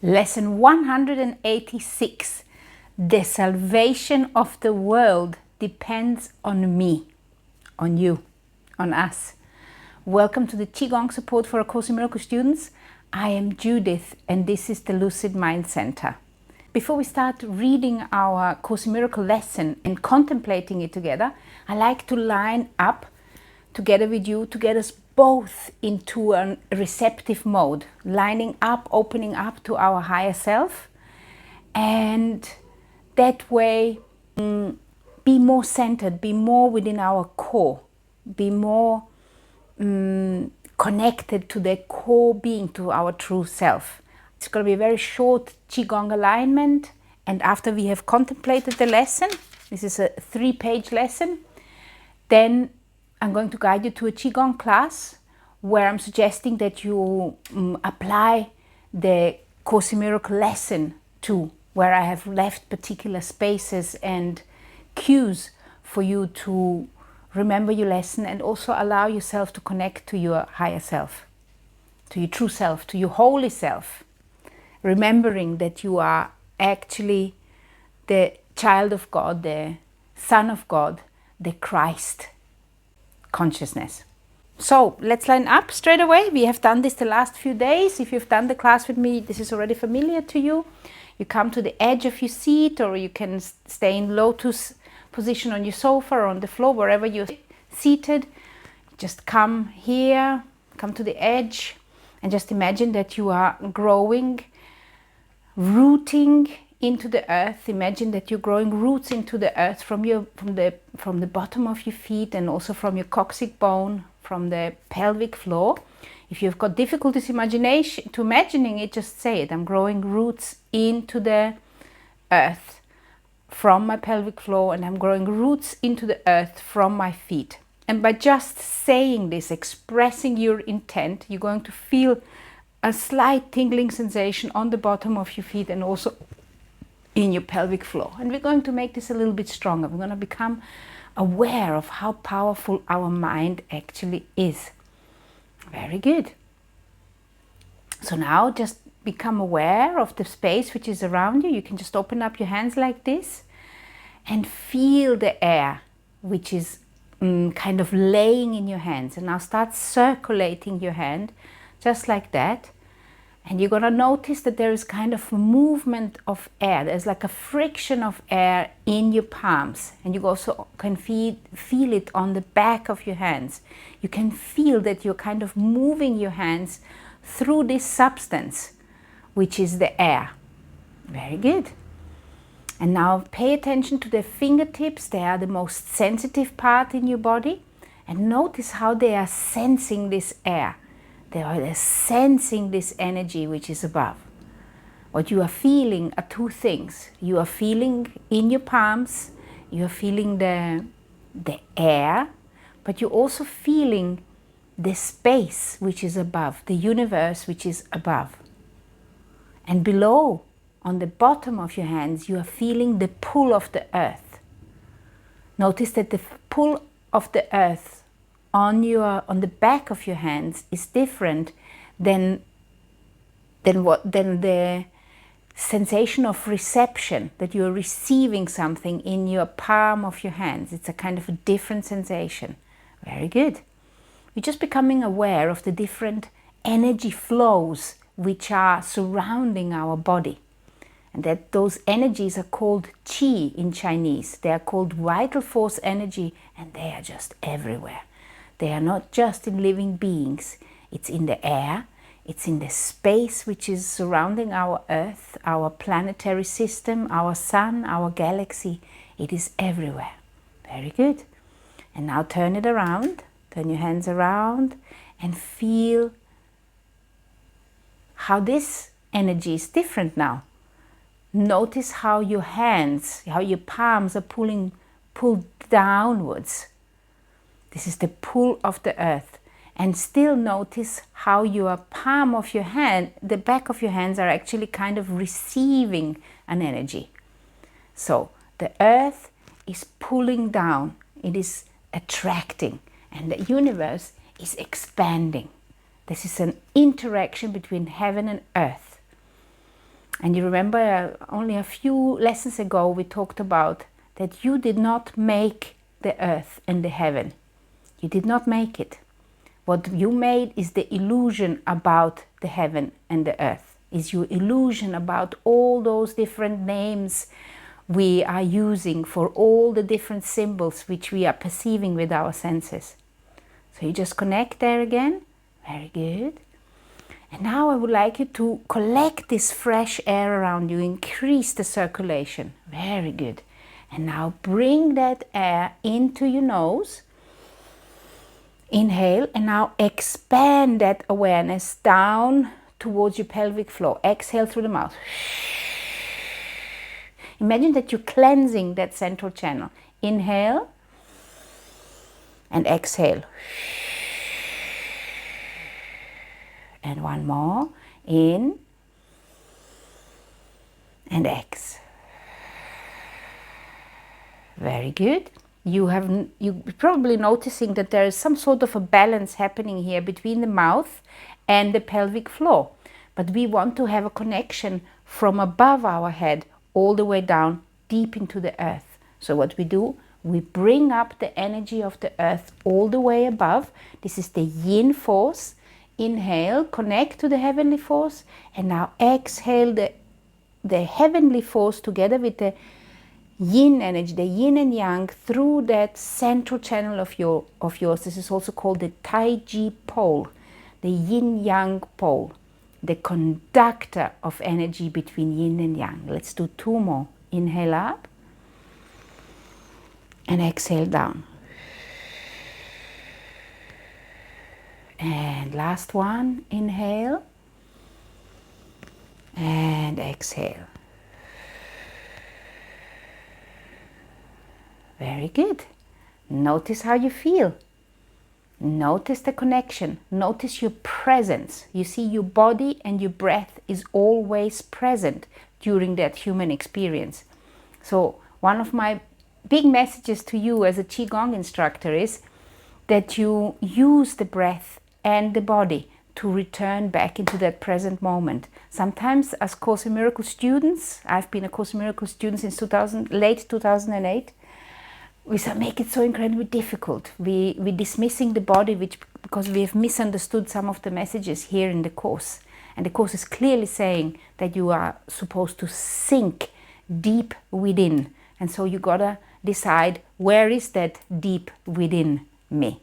Lesson 186. The salvation of the world depends on me, on you, on us. Welcome to the Qigong support for A Course in Miracles students. I am Judith and this is the Lucid Mind Center. Before we start reading our Course in Miracles lesson and contemplating it together, I like to line up together with you to get us both into a receptive mode, lining up, opening up to our higher self, and that way be more centered, be more within our core, be more connected to the core being, to our true self. It's going to be a very short Qigong alignment, and after we have contemplated the lesson, this is a 3-page lesson, then I'm going to guide you to a Qigong class where I'm suggesting that you apply the Course in Miracles lesson to, where I have left particular spaces and cues for you to remember your lesson and also allow yourself to connect to your higher self, to your true self, to your holy self, remembering that you are actually the child of God, the Son of God, the Christ consciousness. So let's line up straight away. We have done this the last few days. If you've done the class with me, this is already familiar to you. You come to the edge of your seat, or you can stay in lotus position on your sofa or on the floor, wherever you're seated. Just come here, come to the edge, and just imagine that you are growing, rooting into the earth. Imagine that you're growing roots into the earth from the bottom of your feet, and also from your coccyx bone, from the pelvic floor. If you've got difficulties imagining it, just say it. I'm growing roots into the earth from my pelvic floor, and I'm growing roots into the earth from my feet. And by just saying this, expressing your intent, you're going to feel a slight tingling sensation on the bottom of your feet and also in your pelvic floor. And we're going to make this a little bit stronger. We're going to become aware of how powerful our mind actually is. Very good. So now just become aware of the space which is around you. You can just open up your hands like this and feel the air which is kind of laying in your hands. And now start circulating your hand just like that. And you're going to notice that there is kind of a movement of air. There's like a friction of air in your palms. And you also can feel it on the back of your hands. You can feel that you're kind of moving your hands through this substance, which is the air. Very good. And now pay attention to the fingertips. They are the most sensitive part in your body. And notice how they are sensing this air. They are sensing this energy which is above. What you are feeling are two things. You are feeling in your palms, you are feeling the air, but you're also feeling the space which is above, the universe which is above. And below, on the bottom of your hands, you are feeling the pull of the earth. Notice that the pull of the earth on the back of your hands is different than the sensation of reception, that you are receiving something in your palm of your hands. It's a kind of a different sensation. Very good. You're just becoming aware of the different energy flows which are surrounding our body, and that those energies are called qi in Chinese. They are called vital force energy, and they are just everywhere. They are not just in living beings. It's in the air, it's in the space which is surrounding our Earth, our planetary system, our sun, our galaxy. It is everywhere. Very good. And now turn it around, turn your hands around and feel how this energy is different now. Notice how your hands, how your palms are pulled downwards. This is the pull of the earth. And still notice how your palm of your hand, the back of your hands are actually kind of receiving an energy. So the earth is pulling down, it is attracting, and the universe is expanding. This is an interaction between heaven and earth. And you remember only a few lessons ago we talked about that you did not make the earth and the heaven. You did not make it. What you made is the illusion about the heaven and the earth. Is your illusion about all those different names we are using for all the different symbols which we are perceiving with our senses. So you just connect there again. Very good. And now I would like you to collect this fresh air around you, increase the circulation. Very good. And now bring that air into your nose. Inhale, and now expand that awareness down towards your pelvic floor. Exhale through the mouth. Imagine that you're cleansing that central channel. Inhale and exhale. And one more. In and ex. Very good. You're probably noticing that there is some sort of a balance happening here between the mouth and the pelvic floor. But we want to have a connection from above our head all the way down deep into the earth. So what we do, we bring up the energy of the earth all the way above. This is the yin force. Inhale, connect to the heavenly force, and now exhale the heavenly force together with the yin energy, the yin and yang, through that central channel of yours. This is also called the Tai Chi pole, the yin-yang pole, the conductor of energy between yin and yang. Let's do two more. Inhale up and exhale down. And last one, inhale and exhale. Very good. Notice how you feel. Notice the connection. Notice your presence. You see, your body and your breath is always present during that human experience. So one of my big messages to you as a Qigong instructor is that you use the breath and the body to return back into that present moment. Sometimes as Course in Miracles students, I've been a Course in Miracles student since late 2008, we make it so incredibly difficult. We're dismissing the body because we have misunderstood some of the messages here in the Course. And the Course is clearly saying that you are supposed to sink deep within. And so you gotta decide, where is that deep within me?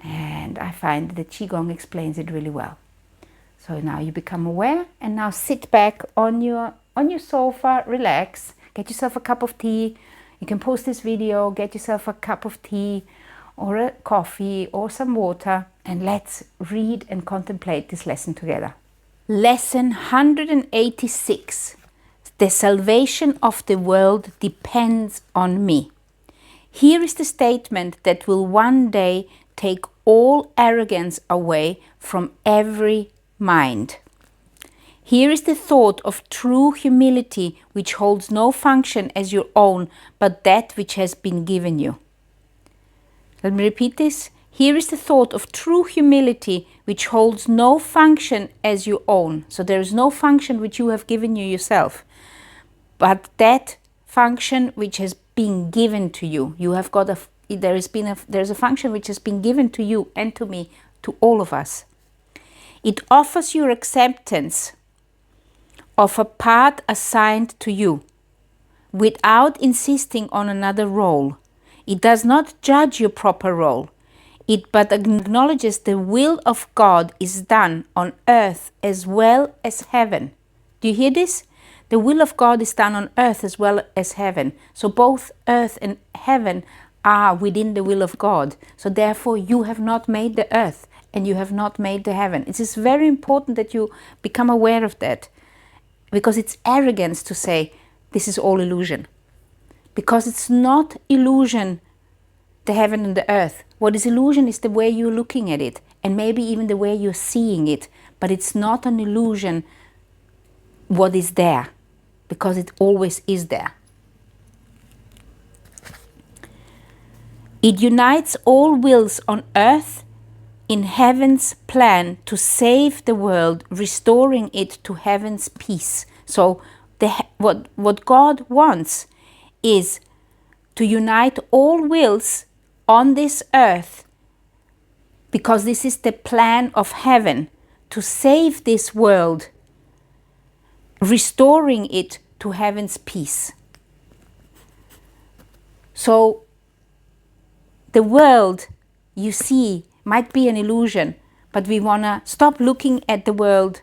And I find that Qigong explains it really well. So now you become aware, and now sit back on your sofa, relax, get yourself a cup of tea. You can pause this video, get yourself a cup of tea or a coffee or some water, and let's read and contemplate this lesson together. Lesson 186. The salvation of the world depends on me. Here is the statement that will one day take all arrogance away from every mind. Here is the thought of true humility, which holds no function as your own, but that which has been given you. Let me repeat this. Here is the thought of true humility, which holds no function as your own. So there is no function which you have given you yourself, but that function which has been given to you. You have got there's a function which has been given to you and to me, to all of us. It offers your acceptance of a part assigned to you without insisting on another role. It does not judge your proper role, but acknowledges the will of God is done on earth as well as heaven. Do you hear this? The will of God is done on earth as well as heaven. So both earth and heaven are within the will of God. So therefore you have not made the earth and you have not made the heaven. It is very important that you become aware of that, because it's arrogance to say this is all illusion. Because it's not illusion, the heaven and the earth. What is illusion is the way you're looking at it, and maybe even the way you're seeing it. But it's not an illusion what is there, because it always is there. It unites all wills on earth in heaven's plan to save the world, restoring it to heaven's peace. So what God wants is to unite all wills on this earth, because this is the plan of heaven, to save this world, restoring it to heaven's peace. So the world you see might be an illusion, but we want to stop looking at the world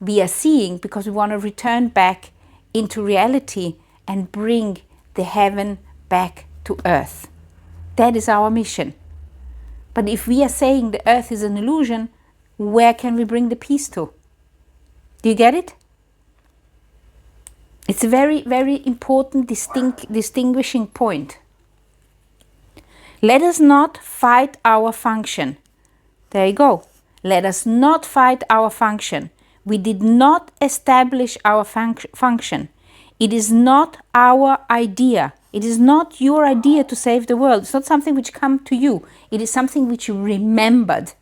we are seeing, because we want to return back into reality and bring the heaven back to earth. That is our mission. But if we are saying the earth is an illusion, where can we bring the peace to? Do you get it? It's a very, very important distinguishing point. Let us not fight our function. There you go. Let us not fight our function. We did not establish our function. It is not our idea. It is not your idea to save the world. It's not something which comes to you. It is something which you remembered.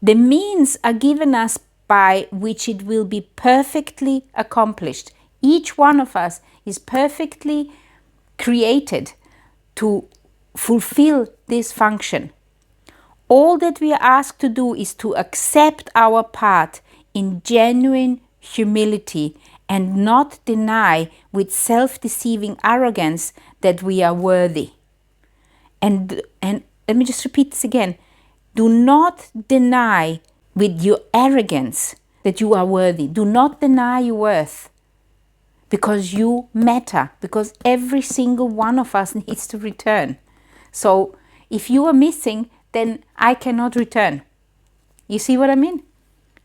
The means are given us by which it will be perfectly accomplished. Each one of us is perfectly created to fulfill this function. All that we are asked to do is to accept our part in genuine humility and not deny with self-deceiving arrogance that we are worthy. And let me just repeat this again. Do not deny with your arrogance that you are worthy. Do not deny your worth, because you matter, because every single one of us needs to return. So if you are missing, then I cannot return. You see what I mean?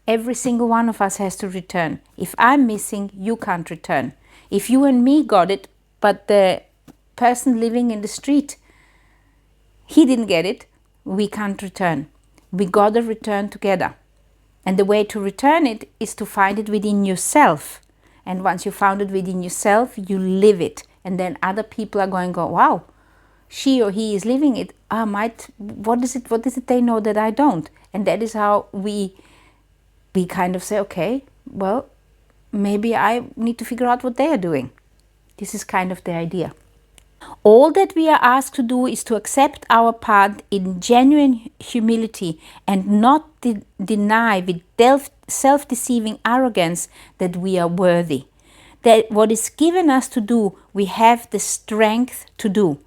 Every single one of us has to return. If I'm missing, you can't return. If you and me got it, but the person living in the street, he didn't get it, we can't return. We gotta return together. And the way to return it is to find it within yourself. And once you found it within yourself, you live it. And then other people are going to go, wow, she or he is living it. What is it they know that I don't? And that is how we kind of say, okay, well, maybe I need to figure out what they are doing. This is kind of the idea. All that we are asked to do is to accept our part in genuine humility and not deny with self-deceiving arrogance that we are worthy. That what is given us to do, we have the strength to do.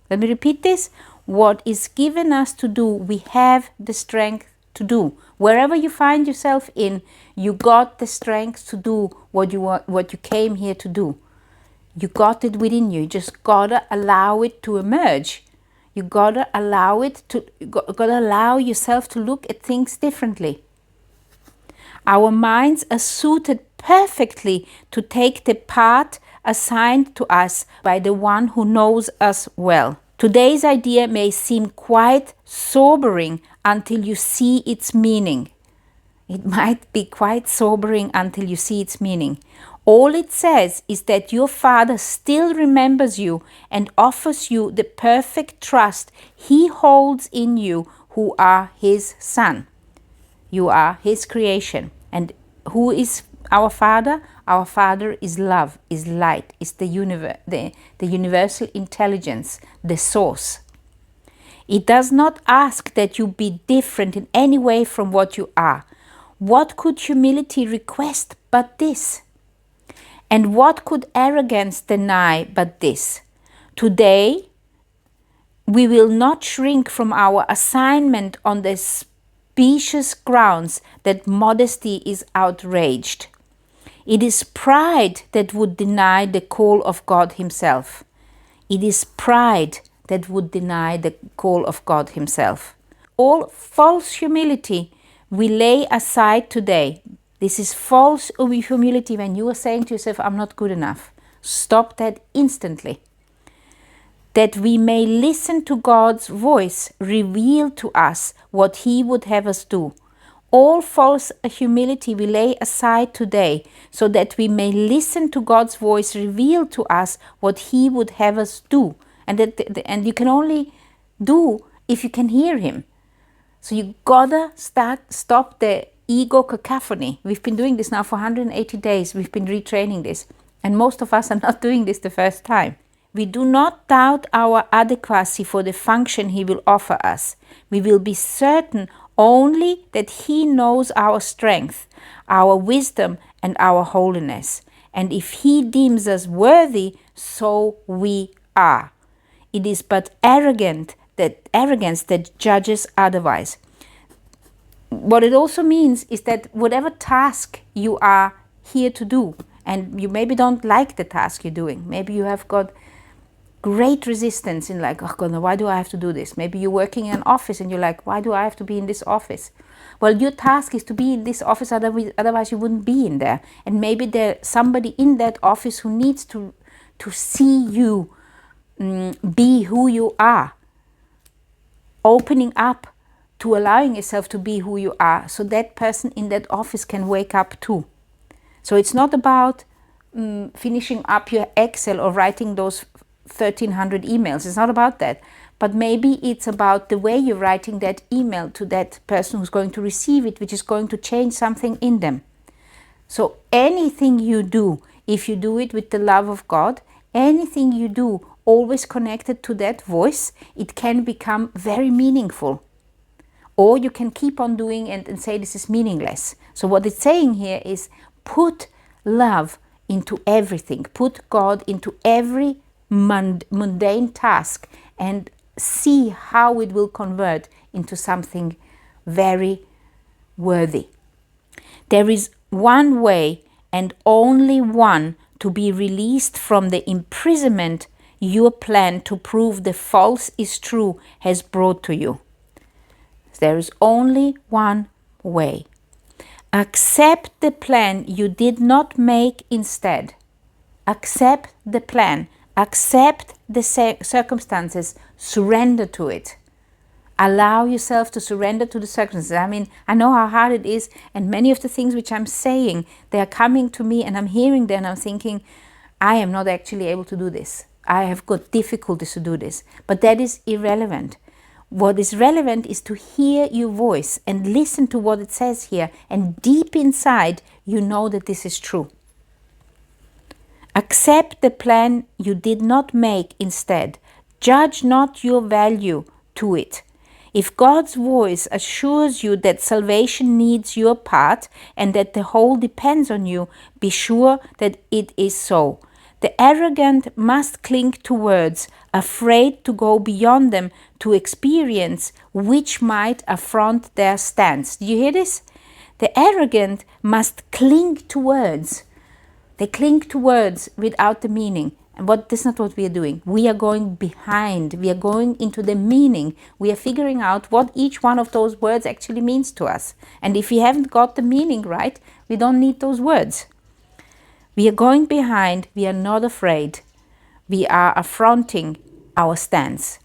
Let me repeat this. What is given us to do, we have the strength to do. Wherever you find yourself in, you got the strength to do what you came here to do. You got it within you. You just gotta allow it to emerge. You gotta allow yourself to look at things differently. Our minds are suited perfectly to take the part assigned to us by the one who knows us well. Today's idea may seem quite sobering until you see its meaning. It might be quite sobering until you see its meaning. All it says is that your Father still remembers you and offers you the perfect trust He holds in you, who are His Son. You are His creation. And who is our Father? Our Father is love, is light, is the universal intelligence, the source. It does not ask that you be different in any way from what you are. What could humility request but this? And what could arrogance deny but this? Today, we will not shrink from our assignment on the specious grounds that modesty is outraged. It is pride that would deny the call of God Himself. It is pride that would deny the call of God Himself. All false humility we lay aside today. This is false humility when you are saying to yourself, I'm not good enough. Stop that instantly. That we may listen to God's voice reveal to us what He would have us do. All false humility we lay aside today, so that we may listen to God's voice reveal to us what He would have us do. And you can only do if you can hear Him. So you gotta stop the ego cacophony. We've been doing this now for 180 days. We've been retraining this. And most of us are not doing this the first time. We do not doubt our adequacy for the function He will offer us. We will be certain only that He knows our strength, our wisdom, and our holiness. And if He deems us worthy, so we are. It is but arrogance that judges otherwise. What it also means is that whatever task you are here to do, and you maybe don't like the task you're doing, maybe you have got great resistance in like, oh God, why do I have to do this? Maybe you're working in an office and you're like, why do I have to be in this office? Well, your task is to be in this office, otherwise you wouldn't be in there. And maybe there's somebody in that office who needs to see you be who you are, opening up to allowing yourself to be who you are, so that person in that office can wake up too. So it's not about finishing up your Excel or writing those 1,300 emails. It's not about that. But maybe it's about the way you're writing that email to that person who's going to receive it, which is going to change something in them. So anything you do, if you do it with the love of God, anything you do always connected to that voice, it can become very meaningful. Or you can keep on doing it and say this is meaningless. So what it's saying here is put love into everything. Put God into every mundane task and see how it will convert into something very worthy. There is one way and only one to be released from the imprisonment your plan to prove the false is true has brought to you. There is only one way. Accept the plan you did not make instead. Accept the plan. Accept the circumstances. Surrender to it. Allow yourself to surrender to the circumstances. I mean, I know how hard it is, and many of the things which I'm saying, they are coming to me and I'm hearing them and I'm thinking, I am not actually able to do this. I have got difficulties to do this. But that is irrelevant. What is relevant is to hear your voice and listen to what it says here, and deep inside you know that this is true. Accept the plan you did not make instead. Judge not your value to it. If God's voice assures you that salvation needs your part and that the whole depends on you, be sure that it is so. The arrogant must cling to words, afraid to go beyond them to experience which might affront their stance. Do you hear this? The arrogant must cling to words. They cling to words without the meaning. And that's not what we are doing. We are going behind. We are going into the meaning. We are figuring out what each one of those words actually means to us. And if we haven't got the meaning right, we don't need those words. We are going behind. We are not afraid. We are affronting our stance.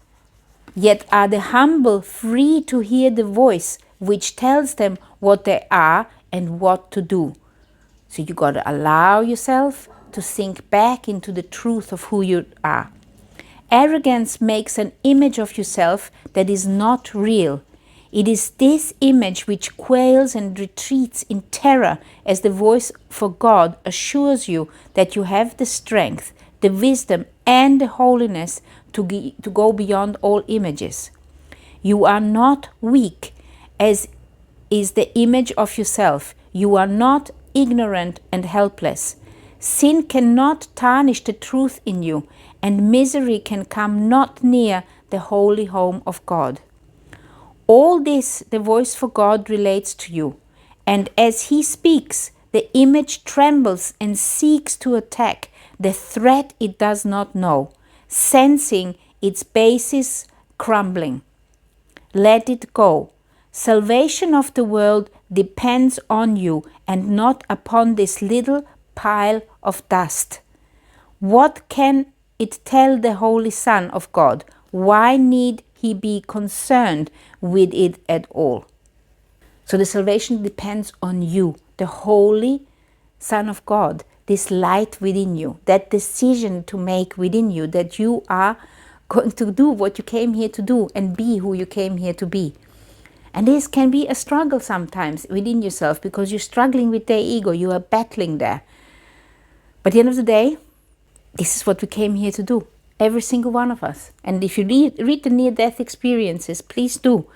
Yet are the humble free to hear the voice which tells them what they are and what to do. So you got to allow yourself to sink back into the truth of who you are. Arrogance makes an image of yourself that is not real. It is this image which quails and retreats in terror as the voice for God assures you that you have the strength, the wisdom, and the holiness to go beyond all images. You are not weak, as is the image of yourself. You are not ignorant and helpless. Sin cannot tarnish the truth in you, and misery can come not near the holy home of God. All this the voice for God relates to you, and as He speaks, the image trembles and seeks to attack the threat it does not know, sensing its basis crumbling. Let it go. Salvation of the world depends on you and not upon this little pile of dust. What can it tell the Holy Son of God? Why need He be concerned with it at all? So the salvation depends on you, the Holy Son of God, this light within you, that decision to make within you that you are going to do what you came here to do and be who you came here to be. And this can be a struggle sometimes within yourself, because you're struggling with their ego, you are battling there. But at the end of the day, this is what we came here to do, every single one of us. And if you read the near-death experiences, please do.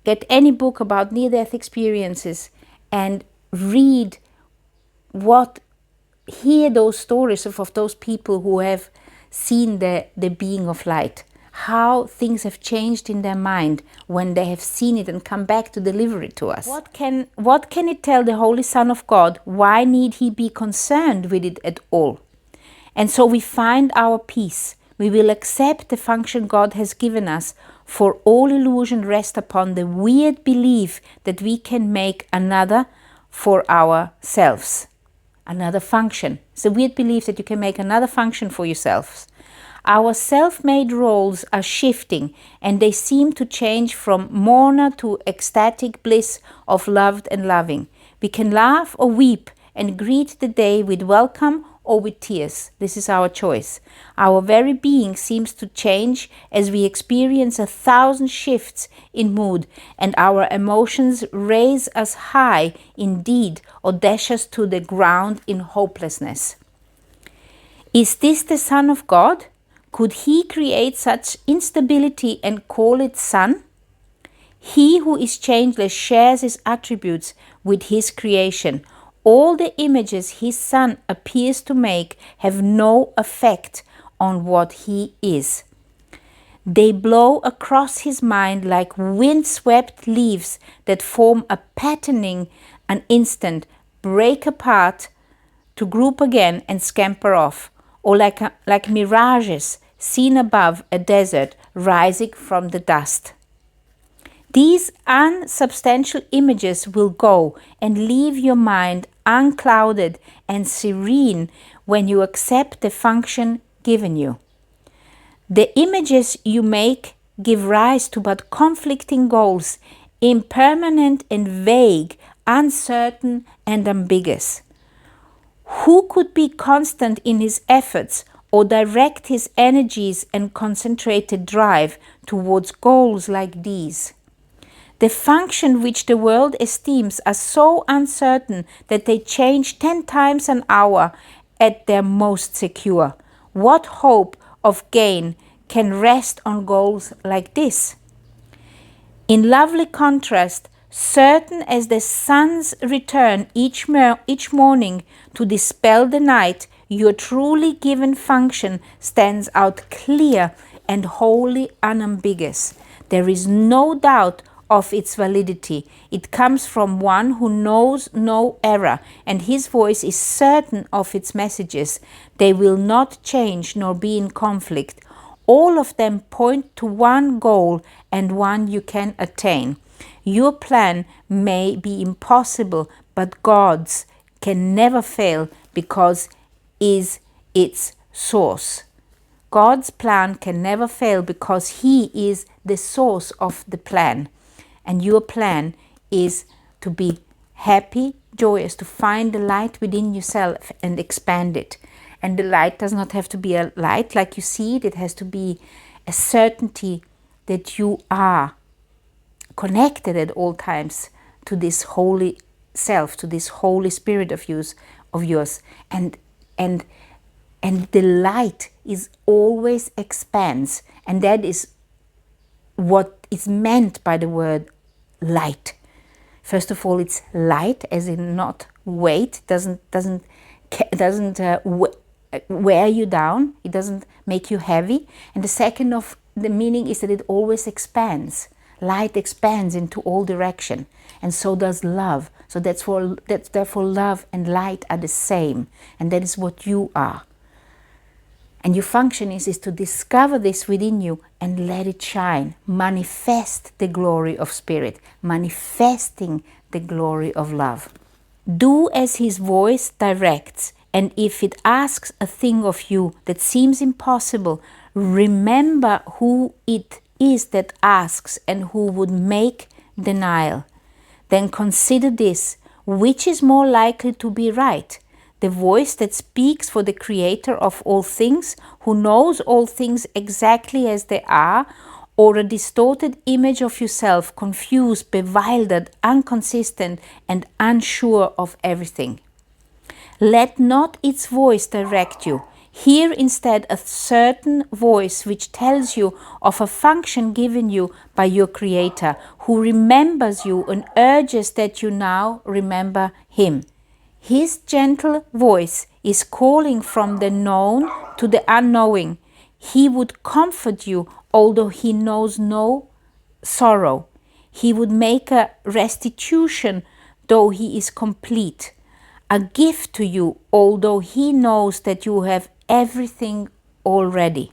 Get any book about near-death experiences and hear those stories of those people who have seen the being of light, how things have changed in their mind when they have seen it and come back to deliver it to us. What can it tell the Holy Son of God? Why need he be concerned with it at all? And so we find our peace. We will accept the function God has given us, for all illusion rests upon the weird belief that we can make another for ourselves. Another function. It's a weird belief that you can make another function for yourselves. Our self-made roles are shifting, and they seem to change from mourner to ecstatic bliss of loved and loving. We can laugh or weep and greet the day with welcome or with tears. This is our choice. Our very being seems to change as we experience 1,000 shifts in mood, and our emotions raise us high indeed or dash us to the ground in hopelessness. Is this the Son of God? Could he create such instability and call it Son? He who is changeless shares his attributes with his creation. All the images his Son appears to make have no effect on what he is. They blow across his mind like wind-swept leaves that form a patterning an instant, break apart to group again and scamper off, or like mirages seen above a desert rising from the dust. These unsubstantial images will go and leave your mind unclouded and serene when you accept the function given you. The images you make give rise to but conflicting goals, impermanent and vague, uncertain and ambiguous. Who could be constant in his efforts or direct his energies and concentrated drive towards goals like these? The function which the world esteems are so uncertain that they change 10 times an hour at their most secure. What hope of gain can rest on goals like this? In lovely contrast, certain as the sun's return each morning to dispel the night, your truly given function stands out clear and wholly unambiguous. There is no doubt of its validity. It comes from one who knows no error, and his voice is certain of its messages. They will not change nor be in conflict. All of them point to one goal and one you can attain. Your plan may be impossible, but God's can never fail because is its source. God's plan can never fail because he is the source of the plan. And your plan is to be happy, joyous, to find the light within yourself and expand it. And the light does not have to be a light like you see it. It has to be a certainty that you are connected at all times to this holy self, to this Holy Spirit of yours. And the light is always expands. And that is what is meant by the word light. First of all, it's light, as in not weight. Doesn't wear you down. It doesn't make you heavy. And the second of the meaning is that it always expands. Light expands into all direction, and so does love. So therefore love and light are the same, and that is what you are. And your function is to discover this within you and let it shine. Manifest the glory of Spirit, manifesting the glory of love. Do as his voice directs, and if it asks a thing of you that seems impossible, remember who it is that asks and who would make denial. Then consider this: which is more likely to be right? The voice that speaks for the Creator of all things, who knows all things exactly as they are, or a distorted image of yourself, confused, bewildered, inconsistent, and unsure of everything. Let not its voice direct you. Hear instead a certain voice which tells you of a function given you by your Creator, who remembers you and urges that you now remember Him. His gentle voice is calling from the known to the unknowing. He would comfort you, although He knows no sorrow. He would make a restitution, though He is complete. A gift to you, although He knows that you have everything already.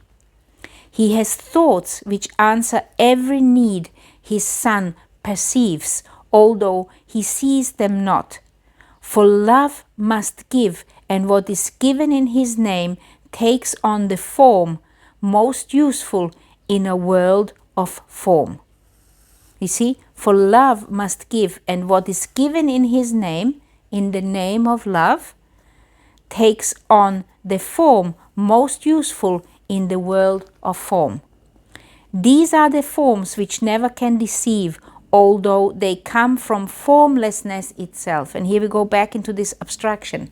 He has thoughts which answer every need His Son perceives, although He sees them not. For love must give, and what is given in His name takes on the form most useful in a world of form. You see, for love must give, and what is given in His name, in the name of love, takes on the form most useful in the world of form. These are the forms which never can deceive, although they come from formlessness itself. And here we go back into this abstraction.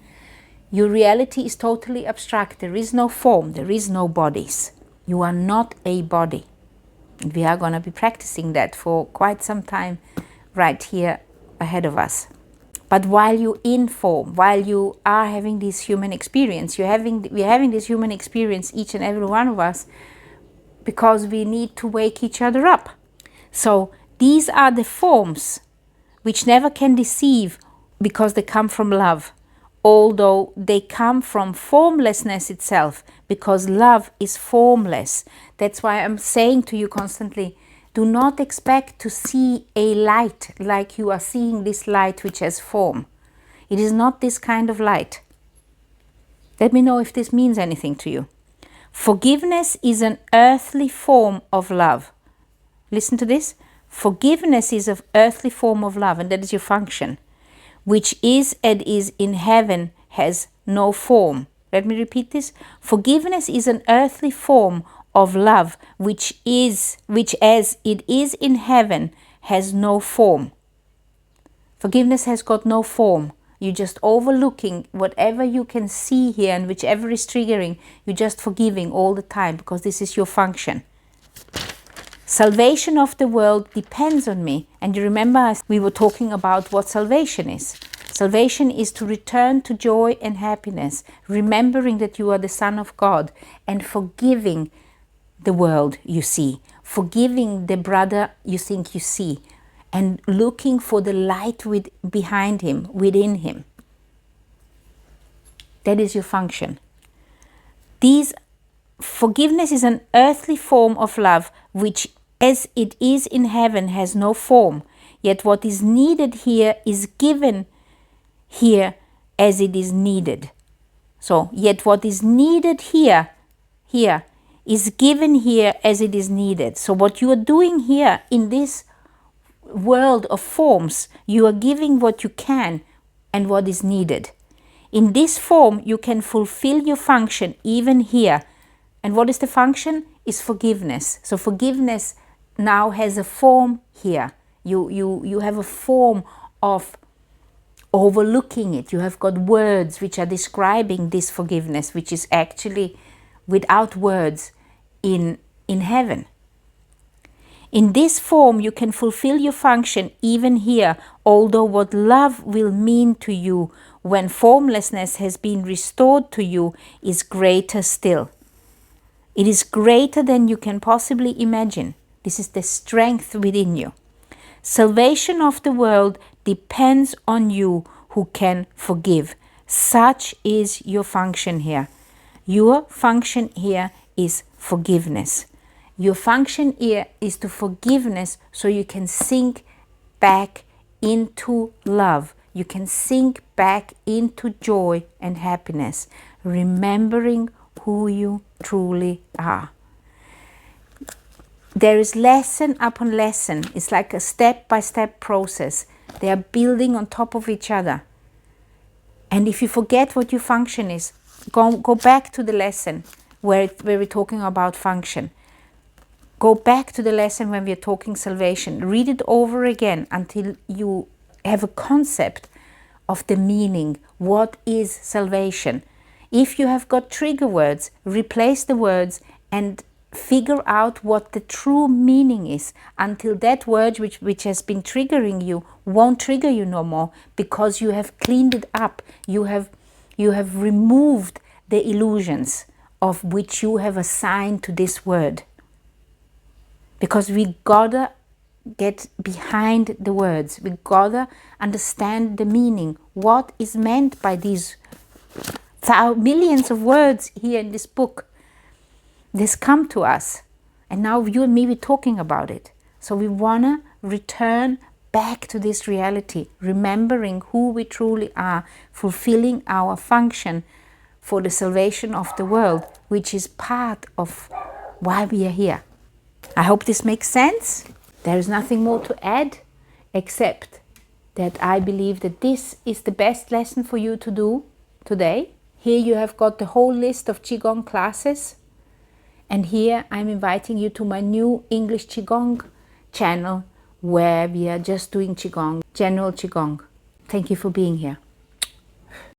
Your reality is totally abstract. There is no form, there is no bodies. You are not a body. And we are going to be practicing that for quite some time right here ahead of us. But while you're in form, while you are having this human experience, we're having this human experience, each and every one of us, because we need to wake each other up. So these are the forms which never can deceive, because they come from love, although they come from formlessness itself, because love is formless. That's why I'm saying to you constantly, do not expect to see a light like you are seeing this light which has form. It is not this kind of light. Let me know if this means anything to you. Forgiveness is an earthly form of love. Listen to this. Forgiveness is an earthly form of love, and that is your function. Which is and is in heaven has no form. Let me repeat this. Forgiveness is an earthly form of love, which as it is in heaven has no form. Forgiveness has got no form. You're just overlooking whatever you can see here, and whichever is triggering, you're just forgiving all the time, because this is your function. Salvation of the world depends on me. And you remember we were talking about what salvation is. Salvation is to return to joy and happiness, remembering that you are the Son of God, and forgiving the world you see, forgiving the brother you think you see, and looking for the light behind him, within him. That is your function. Forgiveness is an earthly form of love, which as it is in heaven has no form, yet what is needed here is given here as it is needed. So, yet what is needed here is given here as it is needed. So what you are doing here in this world of forms, you are giving what you can and what is needed. In this form, you can fulfill your function even here. And what is the function? Is forgiveness. So forgiveness now has a form here. You have a form of overlooking it. You have got words which are describing this forgiveness, which is actually without words in heaven. In this form, you can fulfill your function even here, although what love will mean to you when formlessness has been restored to you is greater still. It is greater than you can possibly imagine. This is the strength within you. Salvation of the world depends on you who can forgive. Such is your function here. Your function here is forgiveness. Your function here is to forgiveness, so you can sink back into love. You can sink back into joy and happiness, remembering who you truly are. There is lesson upon lesson. It's like a step-by-step process. They are building on top of each other. And if you forget what your function is, go back to the lesson where we're talking about function. Go back to the lesson when we're talking salvation. Read it over again until you have a concept of the meaning. What is salvation? If you have got trigger words, replace the words and figure out what the true meaning is until that word which has been triggering you won't trigger you no more, because you have cleaned it up. You have removed the illusions of which you have assigned to this word. Because we gotta get behind the words. We gotta understand the meaning. What is meant by these millions of words here in this book? This come to us, and now you and me, we're talking about it. So we wanna return back to this reality, remembering who we truly are, fulfilling our function for the salvation of the world, which is part of why we are here. I hope this makes sense. There is nothing more to add, except that I believe that this is the best lesson for you to do today. Here you have got the whole list of Qigong classes. And here I'm inviting you to my new English Qigong channel, where we are just doing Qigong, general Qigong. Thank you for being here.